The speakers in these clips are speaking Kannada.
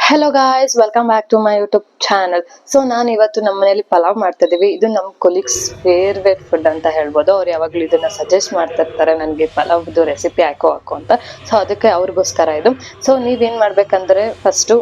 Hello guys, welcome back to my YouTube channel. So ನಾನು ಇವತ್ತು ನಮ್ಮ ಮನೇಲಿ ಪಲಾವ್ ಮಾಡ್ತಾ ಇದೀವಿ. ಇದು ನಮ್ಮ ಕೊಲೀಗ್ಸ್ ಫೇವ್ರೇಟ್ ಫುಡ್ ಅಂತ ಹೇಳ್ಬೋದು. ಅವ್ರು ಯಾವಾಗಲೂ ಇದನ್ನ ಸಜೆಸ್ಟ್ ಮಾಡ್ತಿರ್ತಾರೆ ನನಗೆ ಪಲಾವ್ದು ರೆಸಿಪಿ ಹಾಕು ಅಂತ. ಸೊ ಅದಕ್ಕೆ ಅವ್ರಿಗೋಸ್ಕರ ಇದು. ಸೊ ನೀವೇನ್ ಮಾಡ್ಬೇಕಂದ್ರೆ ಫಸ್ಟು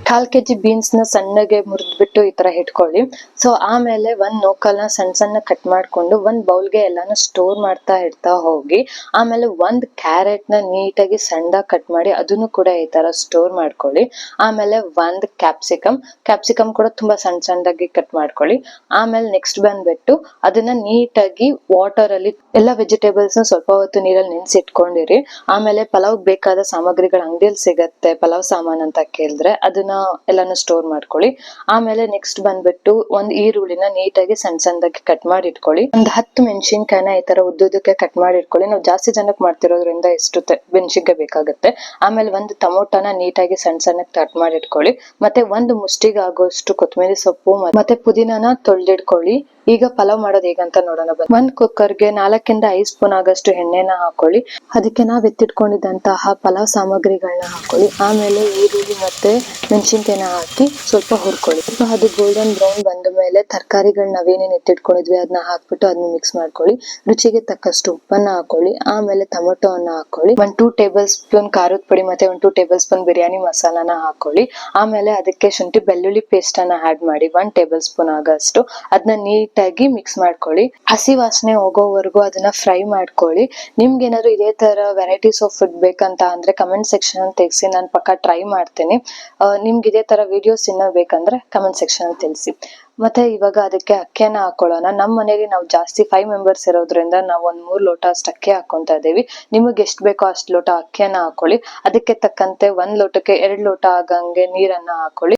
1/4 kg ಬೀನ್ಸ್ನ ಸಣ್ಣಗೆ ಮುರಿದ್ಬಿಟ್ಟು ಈ ತರ ಇಟ್ಕೊಳ್ಳಿ. ಸೊ ಆಮೇಲೆ ಒಂದ್ ನೋಕಲ್ನ ಸಣ್ಣ ಕಟ್ ಮಾಡ್ಕೊಂಡು ಒಂದ್ ಬೌಲ್ಗೆ ಎಲ್ಲಾನು ಸ್ಟೋರ್ ಮಾಡ್ತಾ ಹೋಗಿ. ಆಮೇಲೆ ಒಂದ್ ಕ್ಯಾರೆಟ್ನ ನೀಟಾಗಿ ಸಣ್ಣದಾಗಿ ಕಟ್ ಮಾಡಿ ಅದನ್ನು ಕೂಡ ಈ ತರ ಸ್ಟೋರ್ ಮಾಡ್ಕೊಳ್ಳಿ. ಆಮೇಲೆ ಒಂದ್ ಕ್ಯಾಪ್ಸಿಕಮ್ ಕೂಡ ತುಂಬಾ ಸಣ್ಣದಾಗಿ ಕಟ್ ಮಾಡ್ಕೊಳ್ಳಿ. ಆಮೇಲೆ ನೆಕ್ಸ್ಟ್ ಬಂದ್ಬಿಟ್ಟು ಅದನ್ನ ನೀಟಾಗಿ ವಾಟರ್ ಅಲ್ಲಿ ಎಲ್ಲ ವೆಜಿಟೇಬಲ್ಸ್ ಸ್ವಲ್ಪ ಹೊತ್ತು ನೀರಲ್ಲಿ ನೆನ್ಸಿಟ್ಕೊಂಡಿರಿ. ಆಮೇಲೆ ಪಲಾವ್ ಬೇಕಾದ ಸಾಮಗ್ರಿಗಳು ಅಂಗಡಿಯಲ್ಲಿ ಸಿಗತ್ತೆ, ಪಲಾವ್ ಸಾಮಾನ್ ಅಂತ ಕೇಳಿದ್ರೆ ಅದನ್ನ ಎಲ್ಲಾನು ಸ್ಟೋರ್ ಮಾಡ್ಕೊಳ್ಳಿ. ಆಮೇಲೆ ನೆಕ್ಸ್ಟ್ ಬಂದ್ಬಿಟ್ಟು ಒಂದ್ ಈರುಳ್ಳಿನ ನೀಟಾಗಿ ಸಣ್ಣದಾಗಿ ಕಟ್ ಮಾಡಿ ಇಟ್ಕೊಳ್ಳಿ. ಒಂದ್ 10 ಮೆಣಸಿನ್ಕಾಯಿನ ಈ ತರ ಉದ್ದುದಕ್ಕೆ ಕಟ್ ಮಾಡಿ ಇಟ್ಕೊಳ್ಳಿ. ನಾವು ಜಾಸ್ತಿ ಜನಕ್ಕೆ ಮಾಡ್ತಿರೋದ್ರಿಂದ ಎಷ್ಟು ಮೆಣಸಿನ್ಕಾಯಿ ಬೇಕಾಗುತ್ತೆ. ಆಮೇಲೆ ಒಂದು ಟೊಮೊಟೊನ ನೀಟಾಗಿ ಸಣ್ಣಗೆ ಕಟ್ ಮಾಡಿ ಇಟ್ಕೊಳ್ಳಿ. ಮತ್ತೆ ಒಂದು ಮುಷ್ಟಿಗೆ ಆಗೋಷ್ಟು ಕೊತ್ತಂಬರಿ ಸೊಪ್ಪು ಮತ್ತೆ ಪುದೀನಾನ ತೊಳೆದಿಟ್ಕೊಳ್ಳಿ. ಈಗ ಪಲಾವ್ ಮಾಡೋದು ಹೇಗಂತ ನೋಡೋಣ. ಒಂದ್ ಕುಕ್ಕರ್ಗೆ 4 ಇಂದ 5 ಸ್ಪೂನ್ ಆಗಷ್ಟು ಎಣ್ಣೆನ ಹಾಕೊಳ್ಳಿ. ಅದಕ್ಕೆ ನಾವ್ ಎತ್ತಿಟ್ಕೊಂಡಿದ್ದಂತಹ ಪಲಾವ್ ಸಾಮಗ್ರಿಗಳನ್ನ ಹಾಕೊಳ್ಳಿ. ಆಮೇಲೆ ಈರುಳ್ಳಿ ಮತ್ತೆ ಮೆಣಸಿನ್ಕಾಯಿನ ಹಾಕಿ ಸ್ವಲ್ಪ ಹುರ್ಕೊಳ್ಳಿ. ಅದು ಗೋಲ್ಡನ್ ಬ್ರೌನ್ ಬಂದ ಮೇಲೆ ತರಕಾರಿಗಳು ನಾವೇನೇನ್ ಎತ್ತಿಟ್ಕೊಂಡಿದ್ವಿ ಅದನ್ನ ಹಾಕ್ಬಿಟ್ಟು ಅದನ್ನ ಮಿಕ್ಸ್ ಮಾಡ್ಕೊಳ್ಳಿ. ರುಚಿಗೆ ತಕ್ಕಷ್ಟು ಉಪ್ಪನ್ನ ಹಾಕೊಳ್ಳಿ. ಆಮೇಲೆ ಟೊಮೊಟೊವನ್ನ ಹಾಕೊಳ್ಳಿ. 2 ಟೇಬಲ್ ಸ್ಪೂನ್ ಖಾರದ ಪುಡಿ ಮತ್ತೆ 2 ಟೇಬಲ್ ಸ್ಪೂನ್ ಬಿರಿಯಾನಿ ಮಸಾಲಾನ ಹಾಕೊಳ್ಳಿ. ಆಮೇಲೆ ಅದಕ್ಕೆ ಶುಂಠಿ ಬೆಳ್ಳುಳ್ಳಿ ಪೇಸ್ಟ್ ಅನ್ನ ಆಡ್ ಮಾಡಿ 1 ಟೇಬಲ್ ಸ್ಪೂನ್ ಆಗಷ್ಟು. ಅದನ್ನ ನೀಟಾಗಿ ಮಿಕ್ಸ್ ಮಾಡ್ಕೊಳ್ಳಿ. ಹಸಿ ವಾಸನೆ ಹೋಗೋವರೆಗೂ ಅದನ್ನ ಫ್ರೈ ಮಾಡ್ಕೊಳ್ಳಿ. ನಿಮ್ಗೆ ಏನಾದ್ರು ಇದೇ ತರ ವೆರೈಟೀಸ್ ಆಫ್ ಫುಡ್ ಬೇಕಂತ ಅಂದ್ರೆ ಕಮೆಂಟ್ ಸೆಕ್ಷನ್ ಅಲ್ಲಿ ತಿಳಿಸಿ, ನಾನು ಪಕ್ಕ ಟ್ರೈ ಮಾಡ್ತೀನಿ. ನಿಮ್ಗೆ ಇದೇ ತರ ವಿಡಿಯೋಸ್ ಇನ್ನೂ ಬೇಕಂದ್ರೆ ಕಮೆಂಟ್ ಸೆಕ್ಷನ್ ಅಲ್ಲಿ ತಿಳಿಸಿ. ಮತ್ತೆ ಇವಾಗ ಅದಕ್ಕೆ ಅಕ್ಕಿಯನ್ನ ಹಾಕೊಳ್ಳೋಣ. ನಮ್ಮ ಮನೇಲಿ ನಾವು ಜಾಸ್ತಿ 5 ಮೆಂಬರ್ಸ್ ಇರೋದ್ರಿಂದ ನಾವು ಒಂದ್ 3 ಲೋಟ ಅಷ್ಟು ಅಕ್ಕಿ ಹಾಕೊಂತ ಇದೀವಿ. ನಿಮಗೆ ಎಷ್ಟು ಬೇಕೋ ಅಷ್ಟು ಲೋಟ ಅಕ್ಕಿಯನ್ನ ಹಾಕೊಳ್ಳಿ. ಅದಕ್ಕೆ ತಕ್ಕಂತೆ 1 ಲೋಟಕ್ಕೆ 2 ಲೋಟ ಆಗಂಗೆ ನೀರನ್ನ ಹಾಕೊಳ್ಳಿ.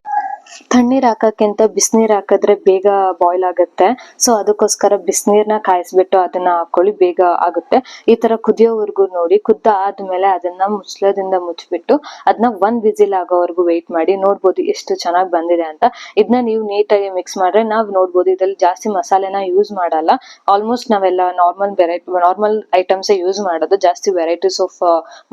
ತಣ್ಣೀರ್ ಹಾಕಕ್ಕಿಂತ ಬಿಸಿನೀರ್ ಹಾಕಿದ್ರೆ ಬೇಗ ಬಾಯ್ಲ್ ಆಗುತ್ತೆ. ಸೊ ಅದಕ್ಕೋಸ್ಕರ ಬಿಸಿನೀರ್ನ ಕಾಯಿಸ್ಬಿಟ್ಟು ಅದನ್ನ ಹಾಕೊಳ್ಳಿ, ಬೇಗ ಆಗುತ್ತೆ. ಈ ತರ ಕುದಿಯೋವರೆಗೂ ನೋಡಿ. ಕುದ್ದ ಆದ್ಮೇಲೆ ಅದನ್ನ ಮುಚ್ಚಳದಿಂದ ಮುಚ್ಚಿಬಿಟ್ಟು ಅದನ್ನ 1 ವಿಸಿಲ್ ಆಗೋವರೆಗೂ ವೇಟ್ ಮಾಡಿ. ನೋಡ್ಬೋದು ಎಷ್ಟು ಚೆನ್ನಾಗಿ ಬಂದಿದೆ ಅಂತ. ಇದನ್ನ ನೀವು ನೀಟಾಗಿ ಮಿಕ್ಸ್ ಮಾಡ್ರೆ ನಾವ್ ನೋಡ್ಬೋದು ಇದ್ರಲ್ಲಿ ಜಾಸ್ತಿ ಮಸಾಲೆನ ಯೂಸ್ ಮಾಡಲ್ಲ. ಆಲ್ಮೋಸ್ಟ್ ನಾವೆಲ್ಲ ನಾರ್ಮಲ್ ಐಟಮ್ಸ್ ಯೂಸ್ ಮಾಡೋದು, ಜಾಸ್ತಿ ವೆರೈಟೀಸ್ ಆಫ್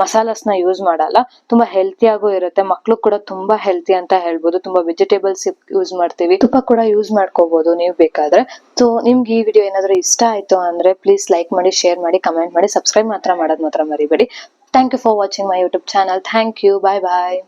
ಮಸಾಲಾಸ್ ನ ಯೂಸ್ ಮಾಡಲ್ಲ. ತುಂಬಾ ಹೆಲ್ತಿಯಾಗೂ ಇರುತ್ತೆ. ಮಕ್ಳು ಕೂಡ ತುಂಬಾ ಹೆಲ್ತಿ ಅಂತ ಹೇಳ್ಬೋದು. ತುಂಬಾ ವೆಜಿಟೇಬಲ್ಸ್ ಯೂಸ್ ಮಾಡ್ತೀವಿ. ತುಪ್ಪ ಕೂಡ ಯೂಸ್ ಮಾಡ್ಕೋಬಹುದು ನೀವು ಬೇಕಾದ್ರೆ. ಸೊ ನಿಮ್ಗೆ ಈ ವಿಡಿಯೋ ಏನಾದ್ರು ಇಷ್ಟ ಆಯ್ತು ಅಂದ್ರೆ ಪ್ಲೀಸ್ ಲೈಕ್ ಮಾಡಿ, ಶೇರ್ ಮಾಡಿ, ಕಮೆಂಟ್ ಮಾಡಿ, ಸಬ್ಸ್ಕ್ರೈಬ್ ಮಾಡೋದ್ ಮಾತ್ರ ಮರಿಬೇಡಿ. Thank you for watching my YouTube channel. Thank you. Bye bye.